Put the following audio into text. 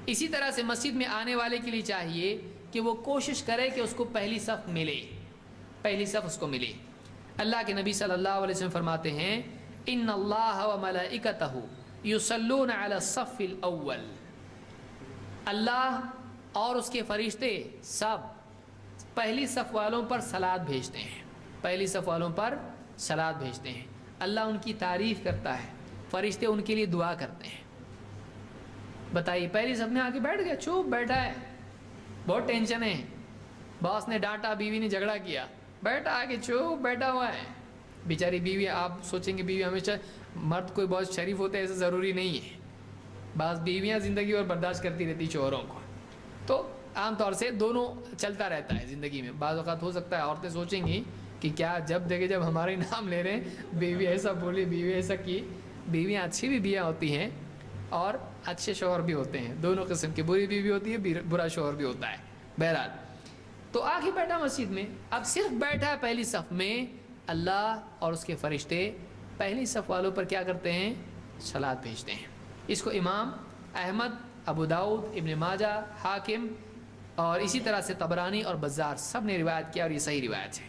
اسی طرح سے مسجد میں آنے والے کے لیے چاہیے کہ وہ کوشش کرے کہ اس کو پہلی صف ملے، پہلی صف اس کو ملے۔ اللہ کے نبی صلی اللہ علیہ وسلم فرماتے ہیں ان اللہ وملائکتہ یصلون علی الصف الاول، اللہ اور اس کے فرشتے سب پہلی صف والوں پر صلات بھیجتے ہیں، پہلی صف والوں پر صلات بھیجتے ہیں۔ اللہ ان کی تعریف کرتا ہے، فرشتے ان کے لیے دعا کرتے ہیں۔ بتائیے پہلی صف میں آ کے بیٹھ گیا، چوپ بیٹھا ہے، بہت ٹینشن ہے، باس نے ڈانٹا، بیوی نے جھگڑا کیا، بیٹھا آگے چوپ بیٹھا ہوا ہے بیچاری بیوی۔ آپ سوچیں گے بیوی ہمیشہ مرد کوئی بہت شریف ہوتا ہے، ایسا ضروری نہیں ہے، بعض بیویاں زندگی اور برداشت کرتی رہتی شوہروں کو، تو عام طور سے دونوں چلتا رہتا ہے زندگی میں۔ بعض اوقات ہو سکتا ہے عورتیں سوچیں گی کہ کیا جب دیکھے جب ہمارے نام لے رہے ہیں بیوی ایسا بولی، بیوی ایسا کی۔ بیویاں اچھی بھی بیویاں ہوتی ہیں اور اچھے شوہر بھی ہوتے ہیں، دونوں قسم کی، بری بیوی ہوتی ہے، برا شوہر بھی ہوتا ہے۔ بہرحال تو آگے بیٹھا مسجد میں، اب صرف بیٹھا ہے پہلی صف میں، اللہ اور اس کے فرشتے پہلی صف والوں پر کیا کرتے ہیں؟ صلات بھیجتے ہیں۔ اس کو امام احمد، ابو داؤد، ابن ماجہ، حاکم اور اسی طرح سے طبرانی اور بزار سب نے روایت کیا اور یہ صحیح روایت ہے۔